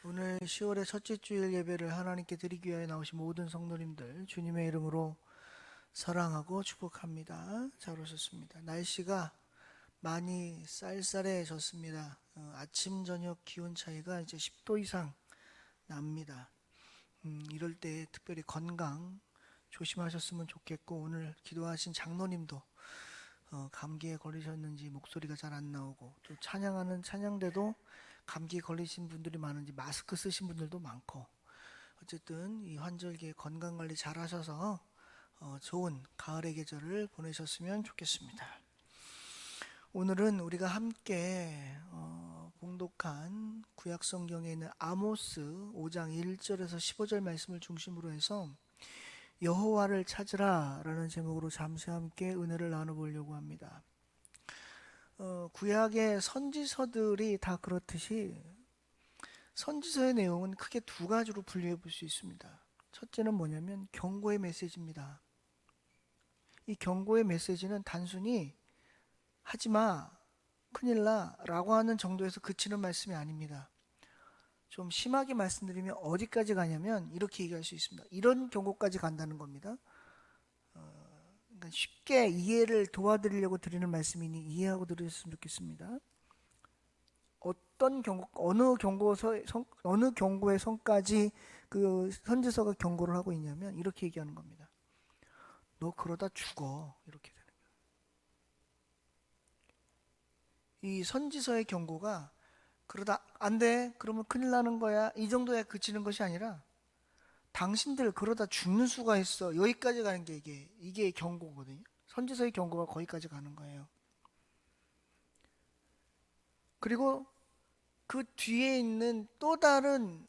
오늘 10월의 첫째 주일 예배를 하나님께 드리기 위하여 나오신 모든 성도님들 주님의 이름으로 사랑하고 축복합니다. 잘 오셨습니다. 날씨가 많이 쌀쌀해졌습니다. 아침 저녁 기온 차이가 이제 10도 이상 납니다. 이럴 때 특별히 건강 조심하셨으면 좋겠고, 오늘 기도하신 장로님도 감기에 걸리셨는지 목소리가 잘 안 나오고, 또 찬양하는 찬양대도 감기 걸리신 분들이 많은지 마스크 쓰신 분들도 많고, 어쨌든 이 환절기에 건강관리 잘 하셔서 좋은 가을의 계절을 보내셨으면 좋겠습니다. 오늘은 우리가 함께 봉독한 구약성경에 있는 아모스 5장 1절에서 15절 말씀을 중심으로 해서 여호와를 찾으라 라는 제목으로 잠시 함께 은혜를 나눠보려고 합니다. 구약의 선지서들이 다 그렇듯이 선지서의 내용은 크게 두 가지로 분류해 볼 수 있습니다. 첫째는 뭐냐면 경고의 메시지입니다. 이 경고의 메시지는 단순히 하지마, 큰일 나 라고 하는 정도에서 그치는 말씀이 아닙니다. 좀 심하게 말씀드리면 어디까지 가냐면 이렇게 얘기할 수 있습니다. 이런 경고까지 간다는 겁니다. 그러니까 쉽게 이해를 도와드리려고 드리는 말씀이니 이해하고 들으셨으면 좋겠습니다. 어떤 경고, 어느 경고의 선까지 그 선지서가 경고를 하고 있냐면 이렇게 얘기하는 겁니다. 너 그러다 죽어, 이렇게 되는 거예요. 이 선지서의 경고가 그러다 안 돼, 그러면 큰일 나는 거야, 이 정도에 그치는 것이 아니라 당신들 그러다 죽는 수가 있어, 여기까지 가는 게 이게 경고거든요. 선지서의 경고가 거기까지 가는 거예요. 그리고 그 뒤에 있는 또 다른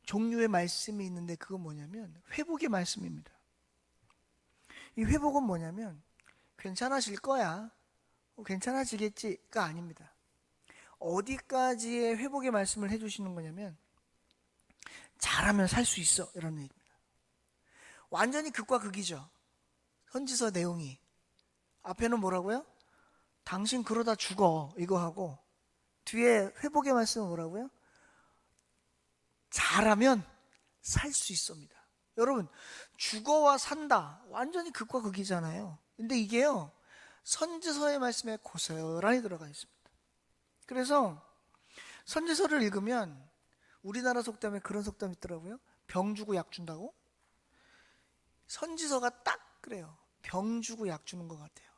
종류의 말씀이 있는데, 그건 뭐냐면 회복의 말씀입니다. 이 회복은 뭐냐면 괜찮아질 거야, 괜찮아지겠지가 아닙니다. 어디까지의 회복의 말씀을 해주시는 거냐면 잘하면 살 수 있어, 이런 얘기입니다. 완전히 극과 극이죠. 선지서 내용이 앞에는 뭐라고요? 당신 그러다 죽어, 이거 하고, 뒤에 회복의 말씀은 뭐라고요? 잘하면 살 수 있습니다. 여러분, 죽어와 산다 완전히 극과 극이잖아요. 근데 이게요, 선지서의 말씀에 고스란히 들어가 있습니다. 그래서 선지서를 읽으면 우리나라 속담에 그런 속담이 있더라고요. 병 주고 약 준다고. 선지서가 딱 그래요. 병 주고 약 주는 것 같아요.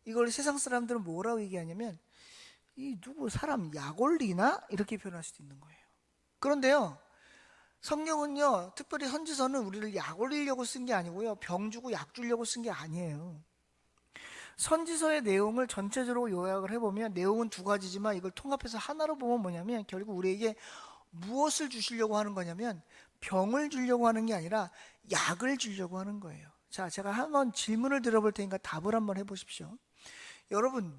이걸 세상 사람들은 뭐라고 얘기하냐면 이 누구 사람 약 올리나? 이렇게 표현할 수도 있는 거예요. 그런데요, 성경은요, 특별히 선지서는 우리를 약 올리려고 쓴 게 아니고요, 병 주고 약 주려고 쓴 게 아니에요. 선지서의 내용을 전체적으로 요약을 해보면 내용은 두 가지지만 이걸 통합해서 하나로 보면 뭐냐면 결국 우리에게 무엇을 주시려고 하는 거냐면 병을 주려고 하는 게 아니라 약을 주려고 하는 거예요. 자, 제가 한번 질문을 드려볼 테니까 답을 한번 해보십시오. 여러분,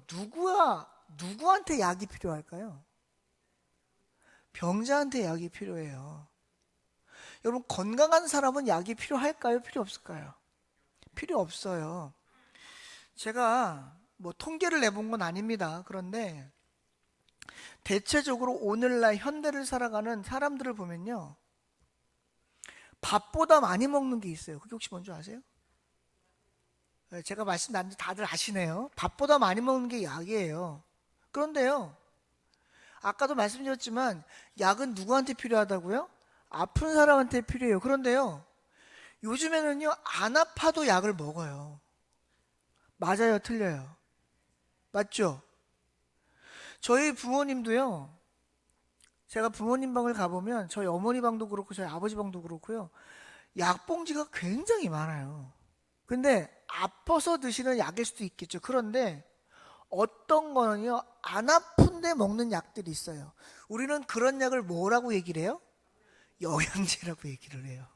누구한테 약이 필요할까요? 병자한테 약이 필요해요. 여러분, 건강한 사람은 약이 필요할까요? 필요 없을까요? 필요 없어요. 제가 뭐 통계를 내본 건 아닙니다. 그런데 대체적으로 오늘날 현대를 살아가는 사람들을 보면요, 밥보다 많이 먹는 게 있어요. 그게 혹시 뭔지 아세요? 제가 말씀 나는데 다들 아시네요. 밥보다 많이 먹는 게 약이에요. 그런데요, 아까도 말씀드렸지만 약은 누구한테 필요하다고요? 아픈 사람한테 필요해요. 그런데요, 요즘에는요, 안 아파도 약을 먹어요. 맞아요, 틀려요? 맞죠? 저희 부모님도요, 제가 부모님 방을 가보면 저희 어머니 방도 그렇고 저희 아버지 방도 그렇고요, 약봉지가 굉장히 많아요. 근데 아파서 드시는 약일 수도 있겠죠. 그런데 어떤 거는요, 안 아픈데 먹는 약들이 있어요. 우리는 그런 약을 뭐라고 얘기를 해요? 영양제라고 얘기를 해요.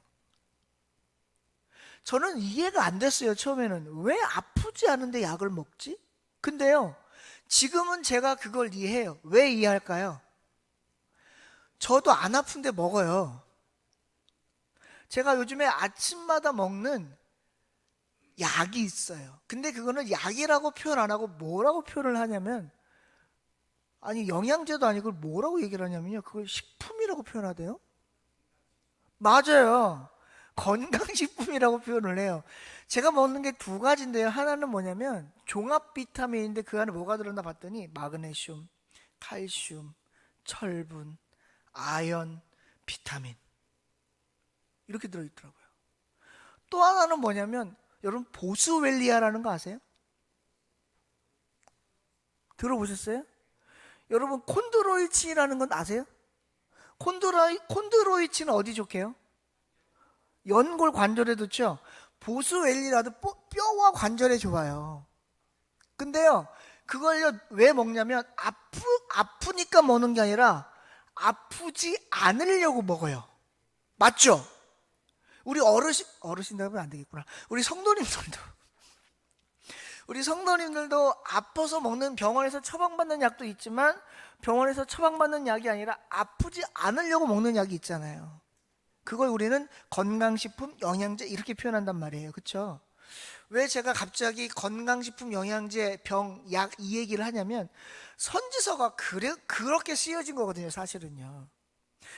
저는 이해가 안 됐어요. 처음에는 왜 아프지 않은데 약을 먹지? 근데요, 지금은 제가 그걸 이해해요. 왜 이해할까요? 저도 안 아픈데 먹어요. 제가 요즘에 아침마다 먹는 약이 있어요. 근데 그거는 약이라고 표현 안 하고 뭐라고 표현을 하냐면 아니 영양제도 아니고 그걸 뭐라고 얘기를 하냐면요, 그걸 식품이라고 표현하대요. 맞아요. 건강식품이라고 표현을 해요. 제가 먹는 게 두 가지인데요. 하나는 뭐냐면 종합 비타민인데 그 안에 뭐가 들었나 봤더니 마그네슘, 칼슘, 철분, 아연, 비타민 이렇게 들어있더라고요. 또 하나는 뭐냐면 여러분 보스웰리아라는 거 아세요? 들어보셨어요? 여러분 콘드로이친이라는 건 아세요? 콘드로이친은 어디 좋게요? 연골 관절에 좋죠. 보스웰리라도 뼈와 관절에 좋아요. 근데요, 그걸요 왜 먹냐면 아프니까 먹는 게 아니라 아프지 않으려고 먹어요. 맞죠? 우리 어르신들 하면 안 되겠구나. 우리 성도님들도 아파서 먹는, 병원에서 처방받는 약도 있지만 병원에서 처방받는 약이 아니라 아프지 않으려고 먹는 약이 있잖아요. 그걸 우리는 건강식품, 영양제 이렇게 표현한단 말이에요. 그렇죠? 왜 제가 갑자기 건강식품, 영양제, 병, 약 이 얘기를 하냐면 선지서가 그렇게 쓰여진 거거든요. 사실은요.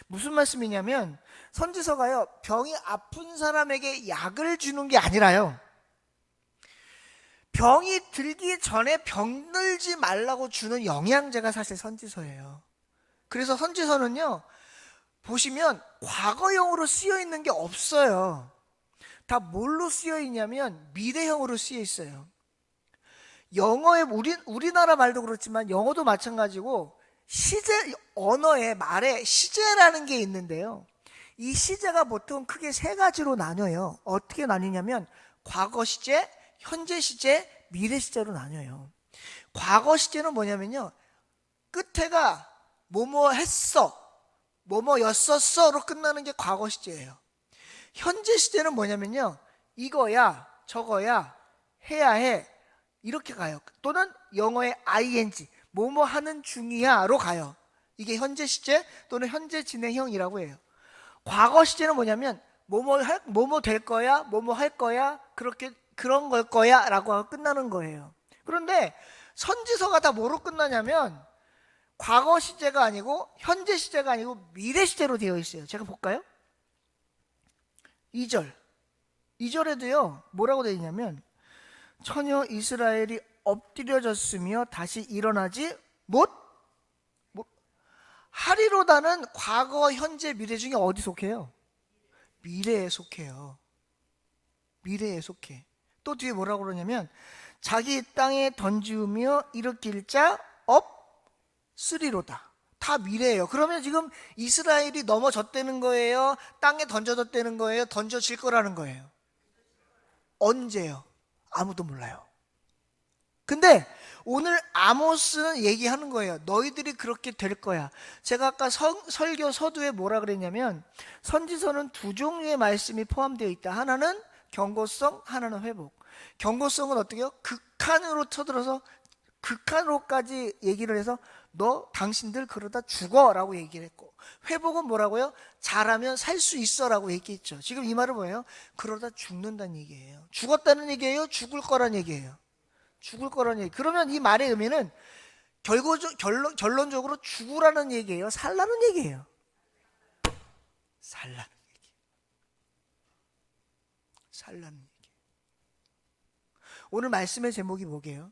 무슨 말씀이냐면 선지서가요, 병이 아픈 사람에게 약을 주는 게 아니라요, 병이 들기 전에 병들지 말라고 주는 영양제가 사실 선지서예요. 그래서 선지서는요, 보시면 과거형으로 쓰여 있는 게 없어요. 다 뭘로 쓰여 있냐면 미래형으로 쓰여 있어요. 영어에 우리나라 말도 그렇지만 영어도 마찬가지고 시제, 언어의 말에 시제라는 게 있는데요. 이 시제가 보통 크게 세 가지로 나뉘어요. 어떻게 나뉘냐면 과거 시제, 현재 시제, 미래 시제로 나뉘어요. 과거 시제는 뭐냐면요, 끝에가 뭐뭐 했어, 뭐뭐였었어로 끝나는 게 과거 시제예요. 현재 시제는 뭐냐면요, 이거야, 저거야, 해야 해, 이렇게 가요. 또는 영어의 ing, 뭐뭐 하는 중이야로 가요. 이게 현재 시제 또는 현재 진행형이라고 해요. 과거 시제는 뭐냐면 뭐뭐 될 거야, 뭐뭐 할 거야, 그렇게 그런 걸 거야라고 하고 끝나는 거예요. 그런데 선지서가 다 뭐로 끝나냐면 과거 시제가 아니고 현재 시제가 아니고 미래 시제로 되어 있어요. 제가 볼까요? 2절. 2절에도요, 뭐라고 되어 있냐면 처녀 이스라엘이 엎드려졌으며 다시 일어나지 못 하리로다는 과거, 현재, 미래 중에 어디 속해요? 미래에 속해요. 미래에 속해. 또 뒤에 뭐라고 그러냐면 자기 땅에 던지우며 일으킬 자 없으리로다. 다 미래예요. 그러면 지금 이스라엘이 넘어졌다는 거예요? 땅에 던져졌다는 거예요? 던져질 거라는 거예요? 언제요? 아무도 몰라요. 근데 오늘 아모스는 얘기하는 거예요. 너희들이 그렇게 될 거야. 제가 아까 설교 서두에 뭐라 그랬냐면 선지서는 두 종류의 말씀이 포함되어 있다. 하나는 경고성, 하나는 회복. 경고성은 어떻게 해요? 극한으로 쳐들어서 극한으로까지 얘기를 해서 너 당신들 그러다 죽어라고 얘기를 했고, 회복은 뭐라고요? 잘하면 살 수 있어라고 얘기했죠. 지금 이 말은 뭐예요? 그러다 죽는다는 얘기예요. 죽었다는 얘기예요? 죽을 거란 얘기예요? 죽을 거라는 얘기. 그러면 이 말의 의미는 결론적으로 죽으라는 얘기예요? 살라는 얘기예요? 살라는 얘기. 살라는 얘기. 오늘 말씀의 제목이 뭐게요?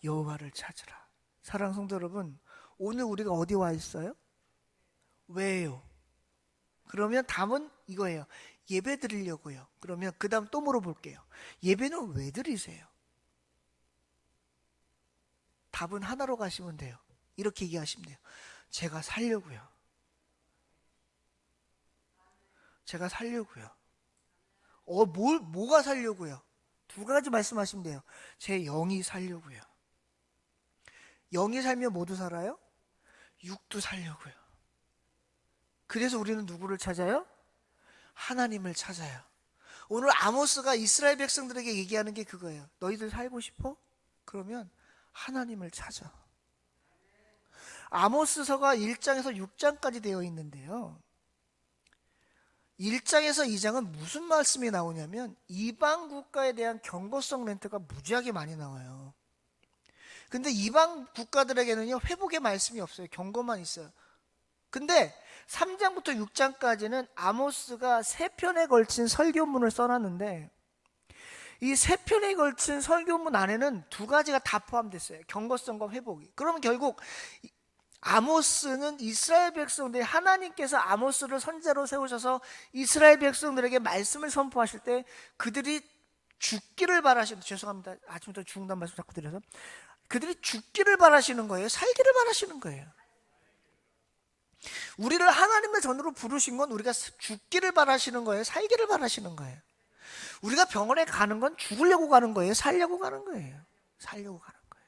여호와를 찾으라. 사랑하는 성도 여러분, 오늘 우리가 어디 와 있어요? 왜요? 그러면 답은 이거예요. 예배 드리려고요. 그러면 그 다음 또 물어볼게요. 예배는 왜 드리세요? 답은 하나로 가시면 돼요. 이렇게 얘기하시면 돼요. 제가 살려고요. 제가 살려고요. 뭐가 살려고요? 두 가지 말씀하시면 돼요. 제 영이 살려고요. 영이 살면 모두 살아요? 육도 살려고요. 그래서 우리는 누구를 찾아요? 하나님을 찾아요. 오늘 아모스가 이스라엘 백성들에게 얘기하는 게 그거예요. 너희들 살고 싶어? 그러면 하나님을 찾아. 아모스서가 1장에서 6장까지 되어 있는데요, 1장에서 2장은 무슨 말씀이 나오냐면 이방 국가에 대한 경고성 멘트가 무지하게 많이 나와요. 근데 이방 국가들에게는요, 회복의 말씀이 없어요. 경고만 있어요. 근데 3장부터 6장까지는 아모스가 3편에 걸친 설교문을 써놨는데, 이 3편에 걸친 설교문 안에는 2가지가 다 포함됐어요. 경고성과 회복이. 그러면 결국 아모스는 이스라엘 백성들이, 하나님께서 아모스를 선지자로 세우셔서 이스라엘 백성들에게 말씀을 선포하실 때 그들이 죽기를 바라시는, 죄송합니다, 아침부터 죽는다는 말씀 자꾸 드려서, 그들이 죽기를 바라시는 거예요? 살기를 바라시는 거예요? 우리를 하나님의 전으로 부르신 건 우리가 죽기를 바라시는 거예요? 살기를 바라시는 거예요? 우리가 병원에 가는 건 죽으려고 가는 거예요? 살려고 가는 거예요? 살려고 가는 거예요.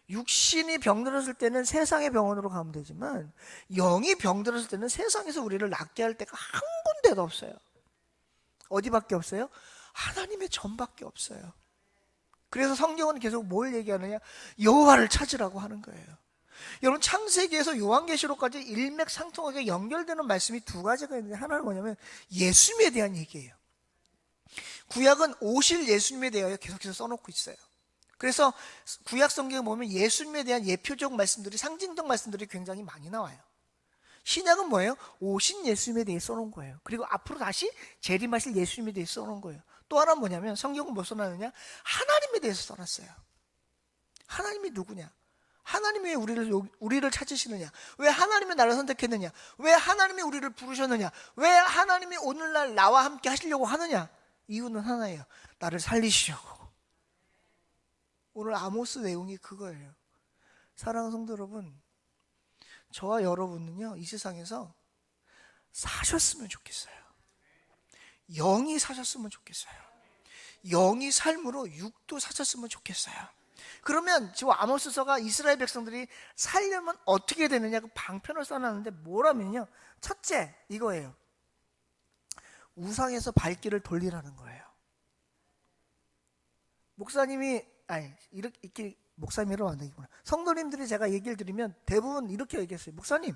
육신이 병들었을 때는 세상의 병원으로 가면 되지만, 영이 병들었을 때는 세상에서 우리를 낫게 할 데가 한 군데도 없어요. 어디밖에 없어요? 하나님의 전밖에 없어요. 그래서 성경은 계속 뭘 얘기하느냐? 여호와를 찾으라고 하는 거예요. 여러분, 창세기에서 요한계시록까지 일맥상통하게 연결되는 말씀이 2가지가 있는데, 하나는 뭐냐면 예수님에 대한 얘기예요. 구약은 오실 예수님에 대하여 계속해서 써놓고 있어요. 그래서 구약 성경에 보면 예수님에 대한 예표적 말씀들이, 상징적 말씀들이 굉장히 많이 나와요. 신약은 뭐예요? 오신 예수님에 대해 써놓은 거예요. 그리고 앞으로 다시 재림하실 예수님에 대해 써놓은 거예요. 또 하나는 뭐냐면, 성경은 뭐 써놨느냐? 하나님에 대해서 써놨어요. 하나님이 누구냐? 하나님이 왜 우리를 찾으시느냐? 왜 하나님이 나를 선택했느냐? 왜 하나님이 우리를 부르셨느냐? 왜 하나님이 오늘날 나와 함께 하시려고 하느냐? 이유는 하나예요. 나를 살리시려고. 오늘 아모스 내용이 그거예요. 사랑하는 성도 여러분, 저와 여러분은요, 이 세상에서 사셨으면 좋겠어요. 영이 사셨으면 좋겠어요. 영이 삶으로 육도 사셨으면 좋겠어요. 그러면 지금 아모스서가 이스라엘 백성들이 살려면 어떻게 되느냐, 그 방편을 써놨는데 뭐라면요, 첫째 이거예요. 우상에서 발길을 돌리라는 거예요. 목사님이, 이렇게 목사님이라고 안 되겠구나. 성도님들이 제가 얘기를 드리면 대부분 이렇게 얘기했어요. 목사님,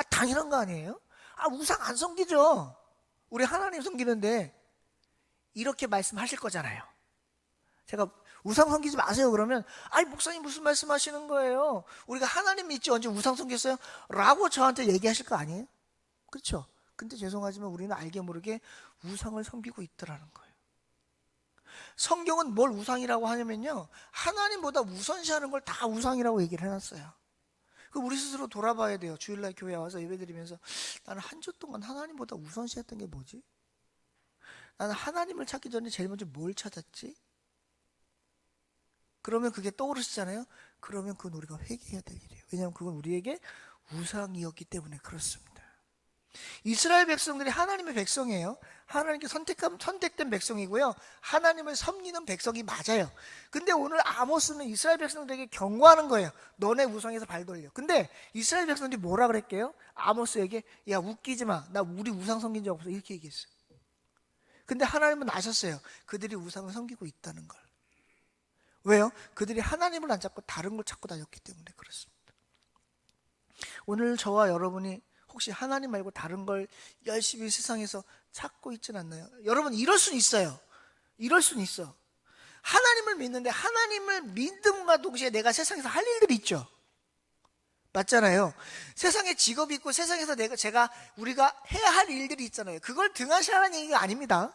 당연한 거 아니에요? 우상 안 섬기죠. 우리 하나님 섬기는데. 이렇게 말씀하실 거잖아요. 제가 우상 섬기지 마세요 그러면, 목사님 무슨 말씀하시는 거예요? 우리가 하나님 믿지 언제 우상 섬겼어요? 라고 저한테 얘기하실 거 아니에요? 그렇죠? 근데 죄송하지만 우리는 알게 모르게 우상을 섬기고 있더라는 거예요. 성경은 뭘 우상이라고 하냐면요, 하나님보다 우선시하는 걸 다 우상이라고 얘기를 해놨어요. 그럼 우리 스스로 돌아봐야 돼요. 주일날 교회 와서 예배드리면서, 나는 한 주 동안 하나님보다 우선시했던 게 뭐지? 나는 하나님을 찾기 전에 제일 먼저 뭘 찾았지? 그러면 그게 떠오르시잖아요. 그러면 그건 우리가 회개해야 될 일이에요. 왜냐하면 그건 우리에게 우상이었기 때문에 그렇습니다. 이스라엘 백성들이 하나님의 백성이에요. 하나님께 선택된 백성이고요, 하나님을 섬기는 백성이 맞아요. 근데 오늘 아모스는 이스라엘 백성들에게 경고하는 거예요. 너네 우상에서 발 돌려. 근데 이스라엘 백성들이 뭐라 그랬게요? 아모스에게, 야, 웃기지 마, 나 우리 우상 섬긴 적 없어, 이렇게 얘기했어요. 근데 하나님은 아셨어요. 그들이 우상을 섬기고 있다는 걸. 왜요? 그들이 하나님을 안 찾고 다른 걸 찾고 다녔기 때문에 그렇습니다. 오늘 저와 여러분이 혹시 하나님 말고 다른 걸 열심히 세상에서 찾고 있진 않나요? 여러분, 이럴 수는 있어요. 이럴 수는 있어. 하나님을 믿는데 하나님을 믿음과 동시에 내가 세상에서 할 일들이 있죠. 맞잖아요. 세상에 직업이 있고 세상에서 우리가 해야 할 일들이 있잖아요. 그걸 등한시하라는 얘기가 아닙니다.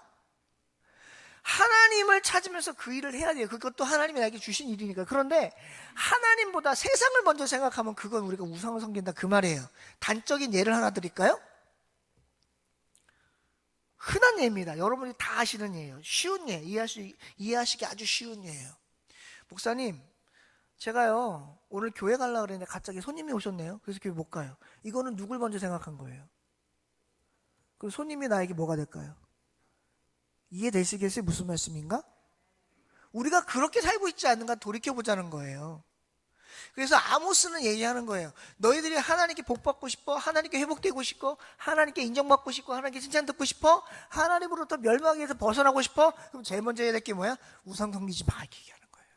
하나님을 찾으면서 그 일을 해야 돼요. 그것도 하나님이 나에게 주신 일이니까. 그런데 하나님보다 세상을 먼저 생각하면 그건 우리가 우상을 섬긴다, 그 말이에요. 단적인 예를 하나 드릴까요? 흔한 예입니다. 여러분이 다 아시는 예예요. 쉬운 예, 이해하시기 아주 쉬운 예예요. 목사님, 제가요 오늘 교회 가려고 그랬는데 갑자기 손님이 오셨네요. 그래서 교회 못 가요. 이거는 누굴 먼저 생각한 거예요? 그 손님이 나에게 뭐가 될까요? 이해되시겠어요? 무슨 말씀인가? 우리가 그렇게 살고 있지 않는가 돌이켜보자는 거예요. 그래서 아모스는 얘기하는 거예요. 너희들이 하나님께 복받고 싶어? 하나님께 회복되고 싶고? 하나님께 인정받고 싶고? 하나님께 칭찬 듣고 싶어? 하나님으로부터 멸망에서 벗어나고 싶어? 그럼 제일 먼저 해야 될 게 뭐야? 우상 섬기지 마, 이렇게 얘기하는 거예요.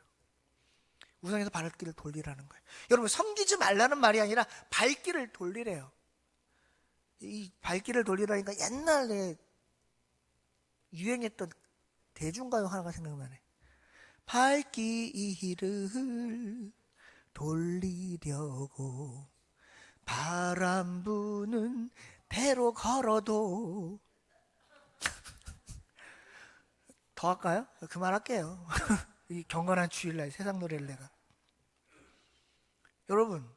우상에서 발길을 돌리라는 거예요. 여러분, 섬기지 말라는 말이 아니라 발길을 돌리래요. 이 발길을 돌리라니까 옛날에 유행했던 대중가요 하나가 생각나네. 발길을 돌리려고 바람 부는 대로 걸어도. 더 할까요? 그만할게요. 이 경건한 주일날 세상 노래를 내가. 여러분,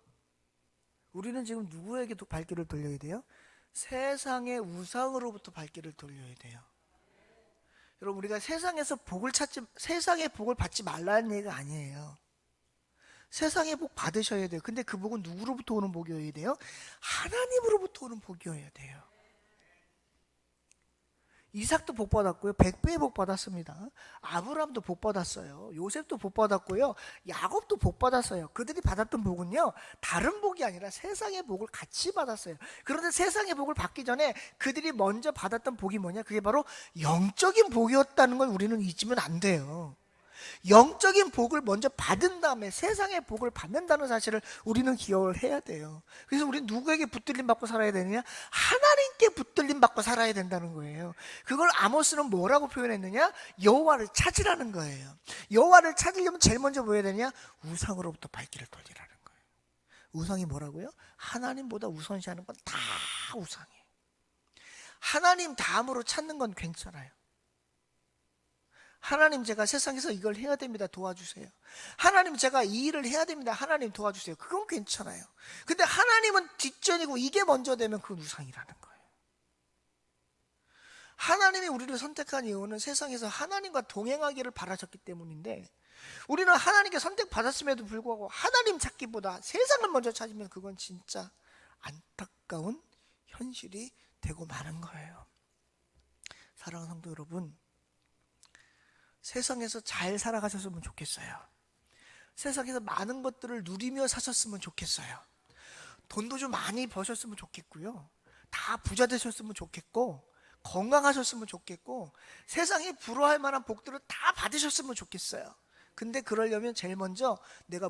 우리는 지금 누구에게 발길을 돌려야 돼요? 세상의 우상으로부터 발길을 돌려야 돼요. 여러분, 우리가 세상에서 세상의 복을 받지 말라는 얘기가 아니에요. 세상의 복 받으셔야 돼요. 근데 그 복은 누구로부터 오는 복이어야 돼요? 하나님으로부터 오는 복이어야 돼요. 이삭도 복 받았고요. 100배의 복 받았습니다. 아브라함도 복 받았어요. 요셉도 복 받았고요. 야곱도 복 받았어요. 그들이 받았던 복은요, 다른 복이 아니라 세상의 복을 같이 받았어요. 그런데 세상의 복을 받기 전에 그들이 먼저 받았던 복이 뭐냐? 그게 바로 영적인 복이었다는 걸 우리는 잊으면 안 돼요. 영적인 복을 먼저 받은 다음에 세상의 복을 받는다는 사실을 우리는 기억을 해야 돼요. 그래서 우리는 누구에게 붙들림 받고 살아야 되느냐? 하나님께 붙들림 받고 살아야 된다는 거예요. 그걸 아모스는 뭐라고 표현했느냐? 여호와를 찾으라는 거예요. 여호와를 찾으려면 제일 먼저 뭐 해야 되냐? 우상으로부터 발길을 돌리라는 거예요. 우상이 뭐라고요? 하나님보다 우선시하는 건 다 우상이에요. 하나님 다음으로 찾는 건 괜찮아요. 하나님, 제가 세상에서 이걸 해야 됩니다. 도와주세요. 하나님, 제가 이 일을 해야 됩니다. 하나님 도와주세요. 그건 괜찮아요. 근데 하나님은 뒷전이고 이게 먼저 되면 그건 우상이라는 거예요. 하나님이 우리를 선택한 이유는 세상에서 하나님과 동행하기를 바라셨기 때문인데, 우리는 하나님께 선택받았음에도 불구하고 하나님 찾기보다 세상을 먼저 찾으면 그건 진짜 안타까운 현실이 되고 마는 거예요. 사랑하는 성도 여러분, 세상에서 잘 살아가셨으면 좋겠어요. 세상에서 많은 것들을 누리며 사셨으면 좋겠어요. 돈도 좀 많이 버셨으면 좋겠고요. 다 부자 되셨으면 좋겠고, 건강하셨으면 좋겠고, 세상에 부러워할 만한 복들을 다 받으셨으면 좋겠어요. 근데 그러려면 제일 먼저 내가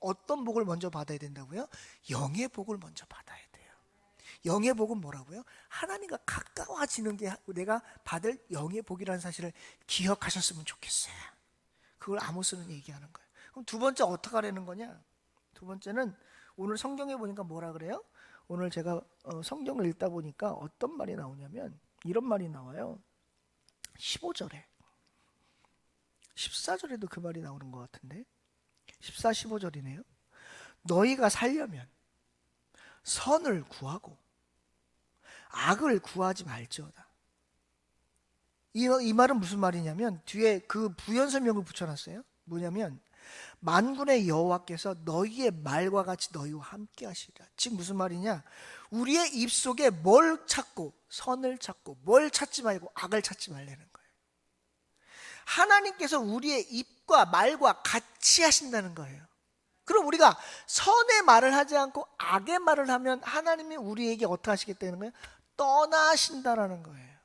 어떤 복을 먼저 받아야 된다고요? 영의 복을 먼저 받아야 돼요. 영의 복은 뭐라고요? 하나님과 가까워지는 게 내가 받을 영의 복이라는 사실을 기억하셨으면 좋겠어요. 그걸 아모스는 얘기하는 거예요. 그럼 두 번째 어떻게 하라는 거냐? 두 번째는 오늘 성경에 보니까 뭐라 그래요? 오늘 제가 성경을 읽다 보니까 어떤 말이 나오냐면 이런 말이 나와요. 15절에 14절에도 그 말이 나오는 것 같은데 14, 15절이네요. 너희가 살려면 선을 구하고 악을 구하지 말지어다. 이 말은 무슨 말이냐면 뒤에 그 부연 설명을 붙여놨어요. 뭐냐면 만군의 여호와께서 너희의 말과 같이 너희와 함께 하시리라. 즉 무슨 말이냐? 우리의 입속에 뭘 찾고 선을 찾고 뭘 찾지 말고 악을 찾지 말라는 거예요. 하나님께서 우리의 입과 말과 같이 하신다는 거예요. 그럼 우리가 선의 말을 하지 않고 악의 말을 하면 하나님이 우리에게 어떻게 하시겠다는 거예요? 떠나신다라는 거예요.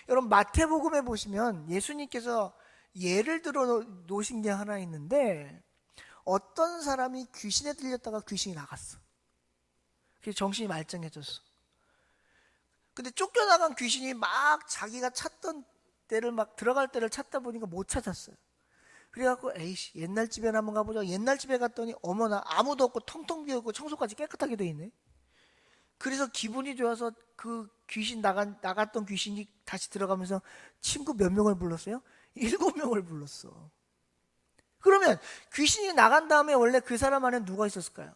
여러분 마태복음에 보시면 예수님께서 예를 들어 놓으신 게 하나 있는데 어떤 사람이 귀신에 들렸다가 귀신이 나갔어. 그래서 정신이 말짱해졌어. 근데 쫓겨나간 귀신이 막 자기가 찾던 때를 막 들어갈 때를 찾다 보니까 못 찾았어요. 그래갖고 에이씨 옛날 집에 한번 가보자. 옛날 집에 갔더니 어머나 아무도 없고 텅텅 비어있고 청소까지 깨끗하게 돼 있네. 그래서 기분이 좋아서 그 귀신 나갔던 귀신이 다시 들어가면서 친구 몇 명을 불렀어요? 7명을 불렀어. 그러면 귀신이 나간 다음에 원래 그 사람 안에 누가 있었을까요?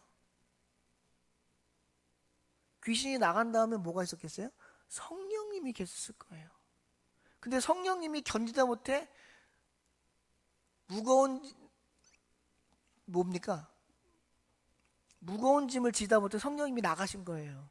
귀신이 나간 다음에 뭐가 있었겠어요? 성령님이 계셨을 거예요. 근데 성령님이 견디다 못해 무거운 짐을 지다 못해 성령님이 나가신 거예요.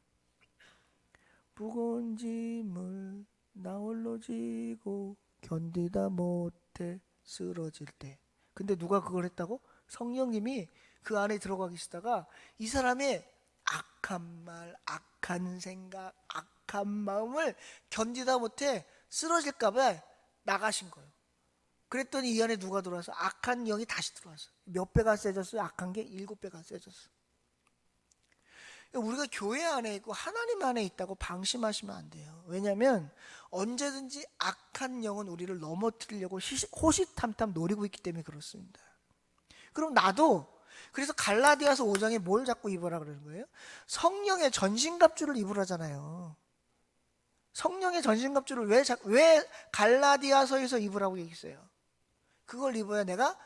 무거운 짐을 나 홀로 지고 견디다 못해 쓰러질 때. 근데 누가 그걸 했다고? 성령님이 그 안에 들어가 계시다가 이 사람의 악한 말, 악한 생각, 악한 마음을 견디다 못해 쓰러질까봐 나가신 거예요. 그랬더니 이 안에 누가 들어와서 악한 영이 다시 들어왔어요. 몇 배가 세졌어요? 악한 게 7배가 세졌어요. 우리가 교회 안에 있고 하나님 안에 있다고 방심하시면 안 돼요. 왜냐하면 언제든지 악한 영은 우리를 넘어뜨리려고 호시탐탐 노리고 있기 때문에 그렇습니다. 그럼 나도 그래서 갈라디아서 5장에 뭘 자꾸 입으라 그러는 거예요? 성령의 전신갑주를 입으라잖아요. 성령의 전신갑주를 왜 갈라디아서에서 입으라고 얘기했어요? 그걸 입어야 내가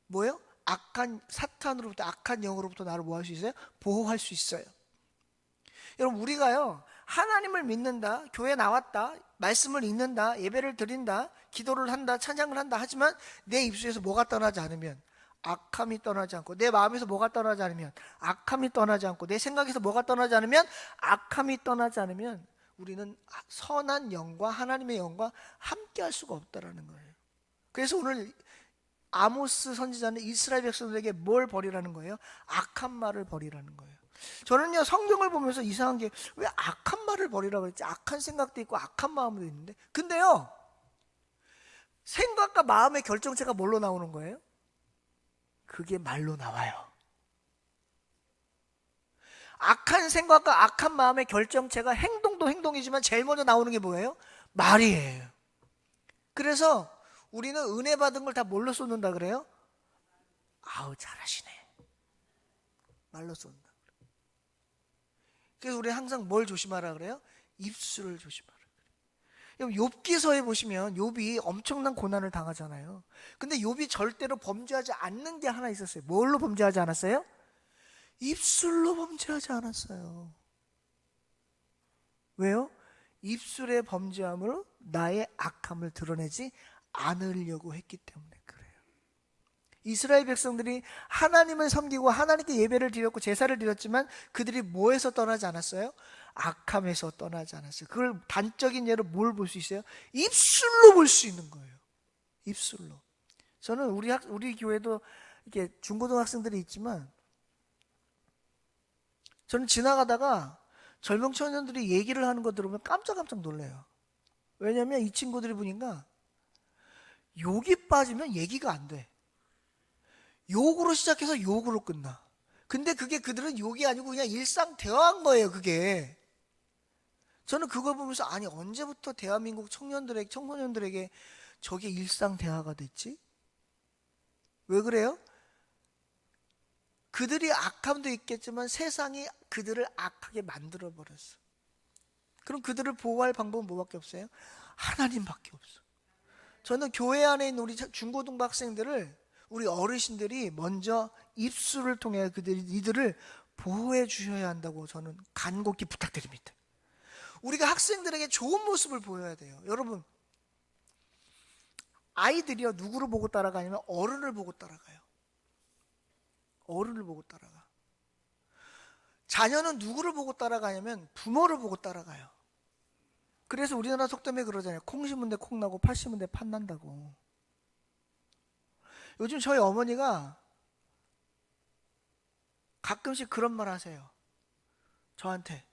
뭐예요? 악한 사탄으로부터, 악한 영으로부터 나를 뭐 할 수 있어요? 보호할 수 있어요. 여러분, 우리가요 하나님을 믿는다, 교회 나왔다, 말씀을 읽는다, 예배를 드린다, 기도를 한다, 찬양을 한다 하지만 내 입술에서 뭐가 떠나지 않으면, 악함이 떠나지 않고, 내 마음에서 뭐가 떠나지 않으면, 악함이 떠나지 않고, 내 생각에서 뭐가 떠나지 않으면, 악함이 떠나지 않으면 우리는 선한 영과 하나님의 영과 함께 할 수가 없다라는 거예요. 그래서 오늘 아모스 선지자는 이스라엘 백성들에게 뭘 버리라는 거예요? 악한 말을 버리라는 거예요. 저는요 성경을 보면서 이상한 게, 왜 악한 말을 버리라고 그랬지? 악한 생각도 있고 악한 마음도 있는데, 근데요 생각과 마음의 결정체가 뭘로 나오는 거예요? 그게 말로 나와요. 악한 생각과 악한 마음의 결정체가 행동도 행동이지만 제일 먼저 나오는 게 뭐예요? 말이에요. 그래서 우리는 은혜 받은 걸 다 뭘로 쏟는다 그래요? 아우 잘하시네, 말로 쏟는다. 그래서 우리 항상 뭘 조심하라 그래요? 입술을 조심하라 그래요. 욥기서에 보시면 욥이 엄청난 고난을 당하잖아요. 근데 욥이 절대로 범죄하지 않는 게 하나 있었어요. 뭘로 범죄하지 않았어요? 입술로 범죄하지 않았어요. 왜요? 입술의 범죄함으로 나의 악함을 드러내지 않으려고 했기 때문에 그래요. 이스라엘 백성들이 하나님을 섬기고 하나님께 예배를 드렸고 제사를 드렸지만 그들이 뭐에서 떠나지 않았어요? 악함에서 떠나지 않았어요. 그걸 단적인 예로 뭘 볼 수 있어요? 입술로 볼 수 있는 거예요. 입술로. 저는 우리 교회도 이렇게 중고등학생들이 있지만, 저는 지나가다가 젊은 청년들이 얘기를 하는 거 들으면 깜짝깜짝 놀래요. 왜냐하면 이 친구들이 보니까 욕이 빠지면 얘기가 안 돼. 욕으로 시작해서 욕으로 끝나. 근데 그게 그들은 욕이 아니고 그냥 일상 대화한 거예요, 그게. 저는 그걸 보면서, 아니 언제부터 대한민국 청소년들에게 저게 일상 대화가 됐지? 왜 그래요? 그들이 악함도 있겠지만 세상이 그들을 악하게 만들어버렸어. 그럼 그들을 보호할 방법은 뭐밖에 없어요? 하나님밖에 없어. 저는 교회 안에 있는 우리 중고등부 학생들을, 우리 어르신들이 먼저 입술을 통해 이들을 보호해 주셔야 한다고 저는 간곡히 부탁드립니다. 우리가 학생들에게 좋은 모습을 보여야 돼요. 여러분, 아이들이요 누구를 보고 따라가냐면 어른을 보고 따라가요. 어른을 보고 따라가. 자녀는 누구를 보고 따라가냐면 부모를 보고 따라가요. 그래서 우리나라 속담에 그러잖아요. 콩 심은 데 콩 나고 팥 심은 데 팥 난다고. 요즘 저희 어머니가 가끔씩 그런 말 하세요. 저한테.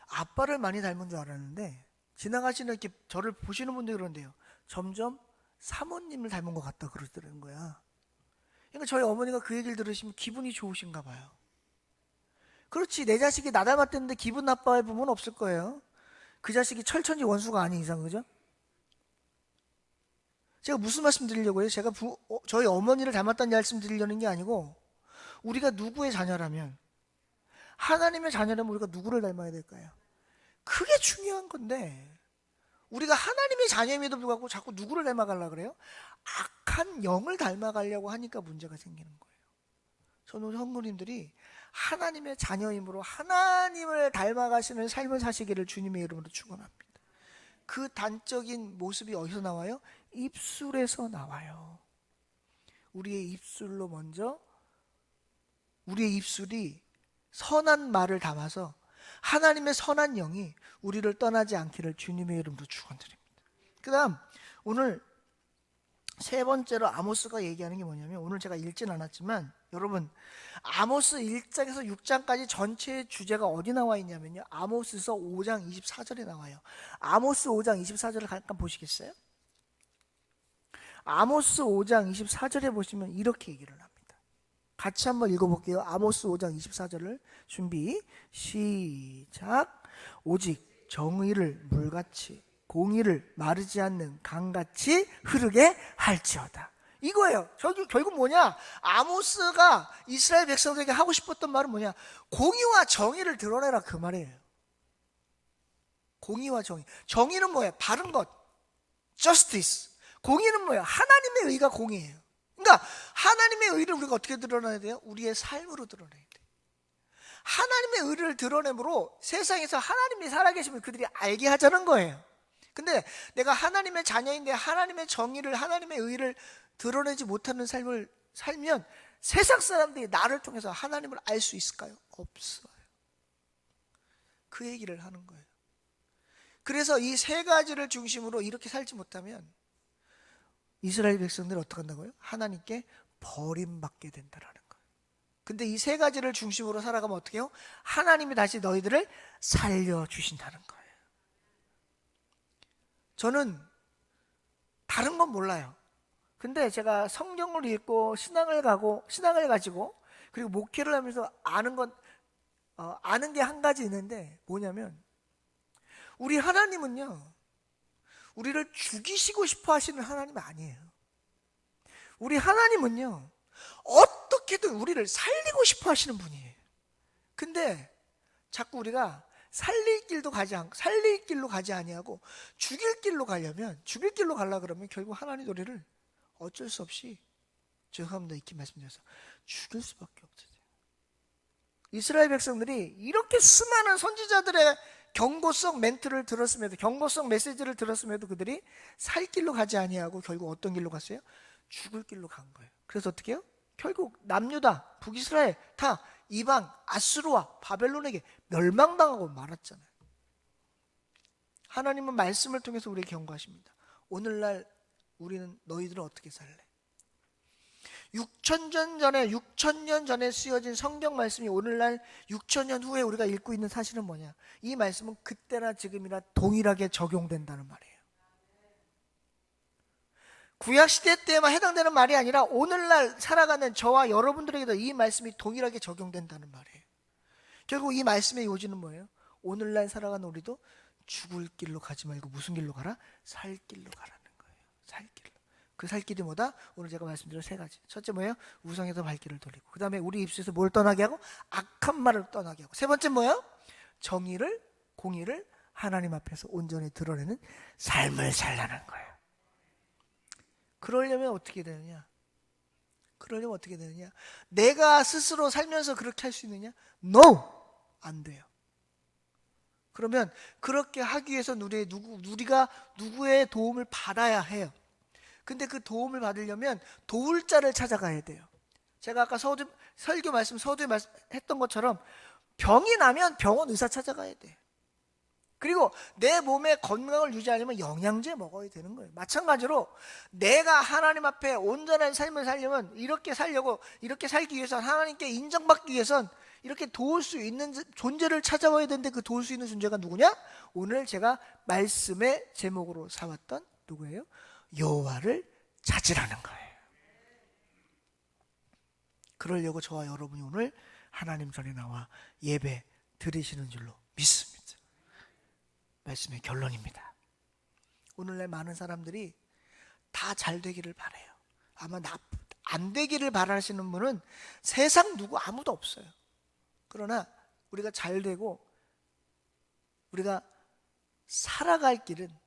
아빠를 많이 닮은 줄 알았는데 지나가시는 이렇게 저를 보시는 분들이 그런데요, 점점 사모님을 닮은 것 같다 그러더라는 거야. 그러니까 저희 어머니가 그 얘기를 들으시면 기분이 좋으신가 봐요. 그렇지, 내 자식이 나 닮았다는데 기분 나빠할 부분은 없을 거예요. 그 자식이 철천지 원수가 아닌 이상, 그죠? 제가 무슨 말씀 드리려고 해요? 제가 저희 어머니를 닮았다는 말씀 드리려는 게 아니고, 우리가 누구의 자녀라면, 하나님의 자녀라면 우리가 누구를 닮아야 될까요? 그게 중요한 건데, 우리가 하나님의 자녀임에도 불구하고 자꾸 누구를 닮아가려고 그래요? 악한 영을 닮아가려고 하니까 문제가 생기는 거예요. 저는 성도님들이 하나님의 자녀임으로 하나님을 닮아가시는 삶을 사시기를 주님의 이름으로 축원합니다. 그 단적인 모습이 어디서 나와요? 입술에서 나와요. 우리의 입술로 먼저, 우리의 입술이 선한 말을 담아서 하나님의 선한 영이 우리를 떠나지 않기를 주님의 이름으로 축원드립니다. 그 다음 오늘 세 번째로 아모스가 얘기하는 게 뭐냐면, 오늘 제가 읽진 않았지만 여러분, 아모스 1장에서 6장까지 전체의 주제가 어디 나와 있냐면요, 아모스서 5장 24절에 나와요. 아모스 5장 24절을 잠깐 보시겠어요? 아모스 5장 24절에 보시면 이렇게 얘기를 합니다. 같이 한번 읽어볼게요. 아모스 5장 24절을 준비 시작. 오직 정의를 물같이 공의를 마르지 않는 강같이 흐르게 할지어다. 이거예요. 결국 뭐냐? 아모스가 이스라엘 백성들에게 하고 싶었던 말은 뭐냐? 공의와 정의를 드러내라, 그 말이에요. 공의와 정의. 정의는 뭐예요? 바른 것, justice. 공의는 뭐예요? 하나님의 의가 공의예요. 그러니까 하나님의 의를 우리가 어떻게 드러내야 돼요? 우리의 삶으로 드러내야 돼요. 하나님의 의를 드러내므로 세상에서 하나님이 살아계시면 그들이 알게 하자는 거예요. 근데 내가 하나님의 자녀인데 하나님의 정의를, 하나님의 의를 드러내지 못하는 삶을 살면 세상 사람들이 나를 통해서 하나님을 알 수 있을까요? 없어요. 그 얘기를 하는 거예요. 그래서 이 세 가지를 중심으로 이렇게 살지 못하면 이스라엘 백성들은 어떻게 한다고요? 하나님께 버림받게 된다라는 거예요. 근데 이 세 가지를 중심으로 살아가면 어떻게 해요? 하나님이 다시 너희들을 살려주신다는 거예요. 저는 다른 건 몰라요. 근데 제가 성경을 읽고 신앙을 가지고 그리고 목회를 하면서 아는 게 한 가지 있는데 뭐냐면 우리 하나님은요, 우리를 죽이시고 싶어 하시는 하나님이 아니에요. 우리 하나님은요, 어떻게든 우리를 살리고 싶어 하시는 분이에요. 근데 자꾸 우리가 살릴 길로 가지 아니하고 죽일 길로 가려고 그러면 결국 하나님 우리를 어쩔 수 없이, 죄송합니다, 이렇게 말씀드려서 죽일 수밖에 없어요. 이스라엘 백성들이 이렇게 수많은 선지자들의 경고성 메시지를 들었음에도 그들이 살 길로 가지 아니하고 결국 어떤 길로 갔어요? 죽을 길로 간 거예요. 그래서 어떻게 해요? 결국 남유다, 북이스라엘 다 이방 아수르와 바벨론에게 멸망당하고 말았잖아요. 하나님은 말씀을 통해서 우리에게 경고하십니다. 오늘날 우리는 너희들은 어떻게 살래? 6,000년 전에 쓰여진 성경 말씀이 오늘날 6,000년 후에 우리가 읽고 있는 사실은 뭐냐? 이 말씀은 그때나 지금이나 동일하게 적용된다는 말이에요. 구약시대 때만 해당되는 말이 아니라 오늘날 살아가는 저와 여러분들에게도 이 말씀이 동일하게 적용된다는 말이에요. 결국 이 말씀의 요지는 뭐예요? 오늘날 살아가는 우리도 죽을 길로 가지 말고 무슨 길로 가라? 살 길로 가라는 거예요. 살 길로. 그 살 길이 뭐다? 오늘 제가 말씀드린 세 가지. 첫째 뭐예요? 우상에서 발길을 돌리고, 그 다음에 우리 입술에서 뭘 떠나게 하고? 악한 말을 떠나게 하고, 세 번째 뭐예요? 정의를, 공의를 하나님 앞에서 온전히 드러내는 삶을 살라는 거예요. 그러려면 어떻게 되느냐? 내가 스스로 살면서 그렇게 할 수 있느냐? No! 안 돼요. 그러면 그렇게 하기 위해서 우리가 누구의 도움을 받아야 해요. 근데 그 도움을 받으려면 도울 자를 찾아가야 돼요. 제가 아까 서두에 말씀했던 것처럼 병이 나면 병원 의사 찾아가야 돼요. 그리고 내 몸의 건강을 유지하려면 영양제 먹어야 되는 거예요. 마찬가지로 내가 하나님 앞에 온전한 삶을 살려면 이렇게 살기 위해선, 하나님께 인정받기 위해선 이렇게 도울 수 있는 존재를 찾아와야 되는데, 그 도울 수 있는 존재가 누구냐? 오늘 제가 말씀의 제목으로 삼았던 누구예요? 여호와를 찾으라는 거예요. 그러려고 저와 여러분이 오늘 하나님 전에 나와 예배 드리시는 줄로 믿습니다. 말씀의 결론입니다. 오늘날 많은 사람들이 다 잘 되기를 바라요. 아마 안 되기를 바라시는 분은 세상 누구 아무도 없어요. 그러나 우리가 잘 되고 우리가 살아갈 길은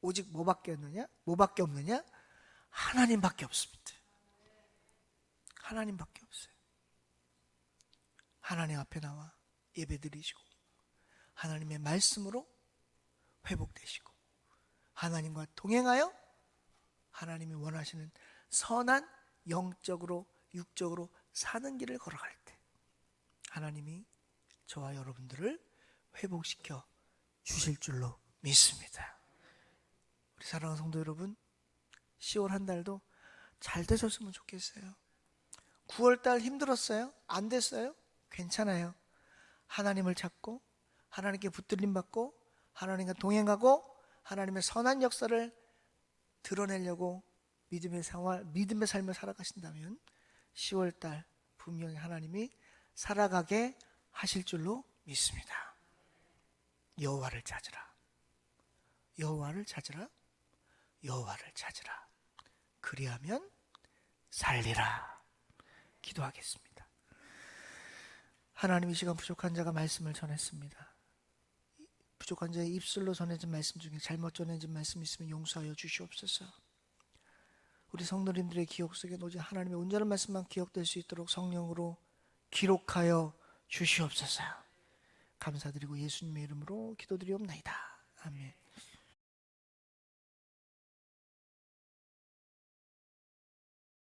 오직 뭐밖에 없느냐? 하나님밖에 없습니다. 하나님밖에 없어요. 하나님 앞에 나와 예배드리시고 하나님의 말씀으로 회복되시고 하나님과 동행하여 하나님이 원하시는 선한 영적으로 육적으로 사는 길을 걸어갈 때 하나님이 저와 여러분들을 회복시켜 주실 줄로 믿습니다. 우리 사랑하는 성도 여러분, 10월 한 달도 잘 되셨으면 좋겠어요. 9월달 힘들었어요? 안 됐어요? 괜찮아요. 하나님을 찾고 하나님께 붙들림 받고 하나님과 동행하고 하나님의 선한 역사를 드러내려고 믿음의 삶을 살아가신다면 10월달 분명히 하나님이 살아가게 하실 줄로 믿습니다. 여호와를 찾으라. 여호와를 찾으라. 여호와를 찾으라. 그리하면 살리라. 기도하겠습니다. 하나님, 이 시간 부족한 자가 말씀을 전했습니다. 부족한 자의 입술로 전해진 말씀 중에 잘못 전해진 말씀 있으면 용서하여 주시옵소서. 우리 성도님들의 기억 속에 오직 하나님의 온전한 말씀만 기억될 수 있도록 성령으로 기록하여 주시옵소서. 감사드리고 예수님의 이름으로 기도드리옵나이다. 아멘.